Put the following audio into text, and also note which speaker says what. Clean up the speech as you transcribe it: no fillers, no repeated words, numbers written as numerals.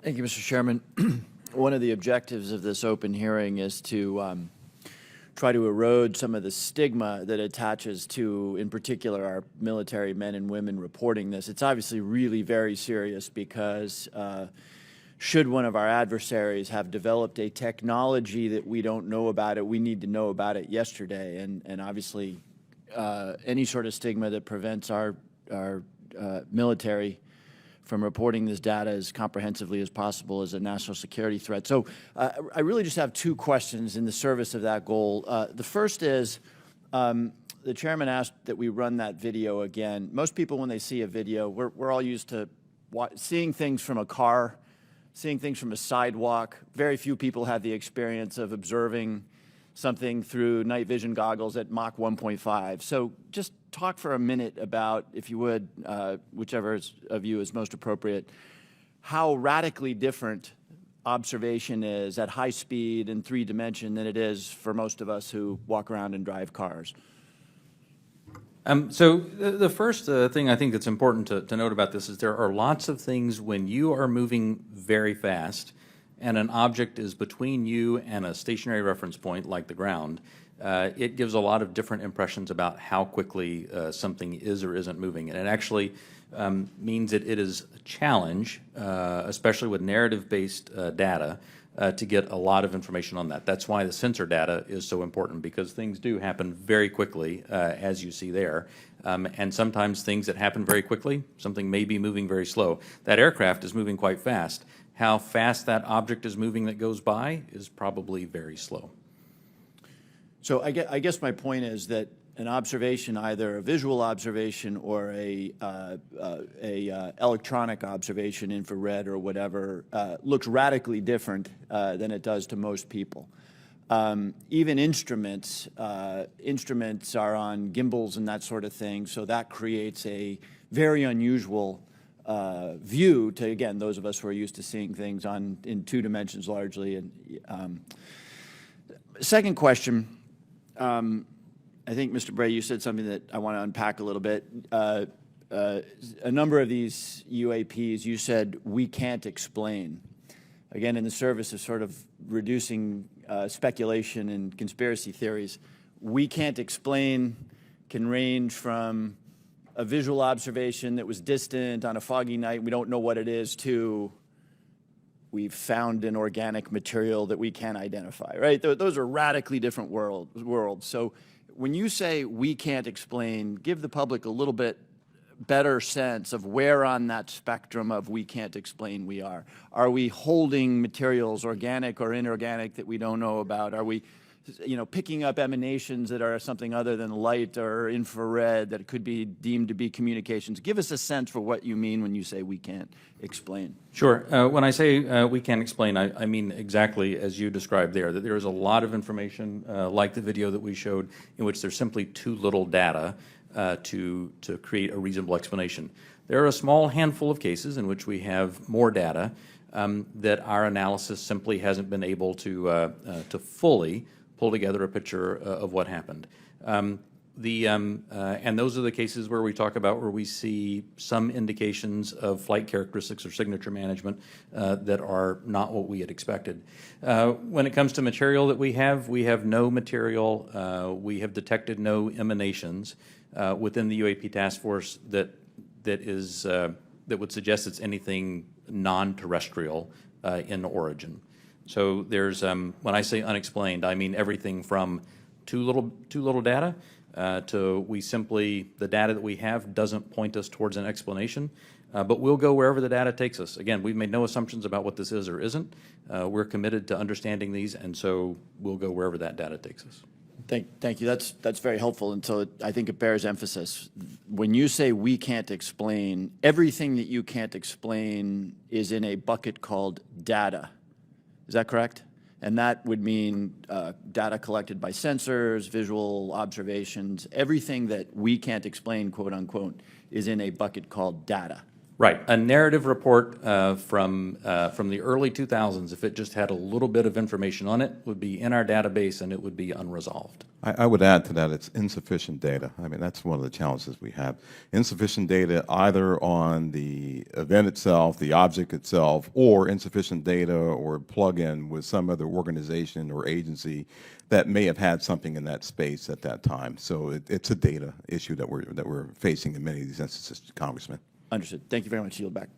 Speaker 1: Thank you, Mr. Chairman. One of the objectives of this open hearing is to try to erode some of the stigma that attaches to, in particular, our military men and women reporting this. It's obviously really very serious because should one of our adversaries have developed a technology that we don't know about it, we need to know about it yesterday. And obviously, any sort of stigma that prevents our military from reporting this data as comprehensively as possible is a national security threat. So I really just have two questions in the service of that goal. The first is, the chairman asked that we run that video again. Most people, when they see a video, we're all used to seeing things from a car, seeing things from a sidewalk. Very few people have the experience of observing something through night vision goggles at Mach 1.5. So just talk for a minute about, if you would, whichever of you is most appropriate, how radically different observation is at high speed in 3 dimension than it is for most of us who walk around and drive cars.
Speaker 2: So the first thing I think that's important to note about this is there are lots of things when you are moving very fast and an object is between you and a stationary reference point like the ground, it gives a lot of different impressions about how quickly something is or isn't moving. And it actually means that it is a challenge, especially with narrative-based data, to get a lot of information on that. That's why the sensor data is so important, because things do happen very quickly, as you see there. And sometimes things that happen very quickly, something may be moving very slow. That aircraft is moving quite fast. How fast that object is moving that goes by is probably very slow.
Speaker 1: So I guess my point is that an observation, either a visual observation or a electronic observation, infrared or whatever, looks radically different than it does to most people. Even instruments are on gimbals and that sort of thing, so that creates a very unusual view to, again, those of us who are used to seeing things in 2 dimensions largely. And second question. I think, Mr. Bray, you said something that I want to unpack a little bit. A number of these UAPs, you said, we can't explain. Again, in the service of sort of reducing speculation and conspiracy theories, we can't explain can range from a visual observation that was distant on a foggy night, we don't know what it is, to we've found an organic material that we can't identify, right? Those are radically different worlds. So when you say we can't explain, give the public a little bit better sense of where on that spectrum of we can't explain we are. Are we holding materials, organic or inorganic, that we don't know about? Are we, picking up emanations that are something other than light or infrared that could be deemed to be communications? Give us a sense for what you mean when you say we can't explain.
Speaker 2: Sure. When I say we can't explain, I mean exactly as you described there, that there is a lot of information, like the video that we showed, in which there's simply too little data to create a reasonable explanation. There are a small handful of cases in which we have more data that our analysis simply hasn't been able to fully pull together a picture of what happened. And those are the cases where we talk about where we see some indications of flight characteristics or signature management that are not what we had expected. When it comes to material that we have no material. We have detected no emanations within the UAP task force that would suggest it's anything non-terrestrial in origin. So there's, when I say unexplained, I mean everything from too little data to the data that we have doesn't point us towards an explanation, but we'll go wherever the data takes us. Again, we've made no assumptions about what this is or isn't. We're committed to understanding these, and so we'll go wherever that data takes us.
Speaker 1: Thank you. That's very helpful, and so I think it bears emphasis. When you say we can't explain, everything that you can't explain is in a bucket called data. Is that correct? And that would mean data collected by sensors, visual observations, everything that we can't explain, quote unquote, is in a bucket called data.
Speaker 2: Right. A narrative report from the early 2000s, if it just had a little bit of information on it, would be in our database and it would be unresolved.
Speaker 3: I would add to that, it's insufficient data. I mean, that's one of the challenges we have. Insufficient data either on the event itself, the object itself, or insufficient data or plug-in with some other organization or agency that may have had something in that space at that time. So it's a data issue that we're facing in many of these instances, Congressman.
Speaker 1: Understood. Thank you very much. Yield back.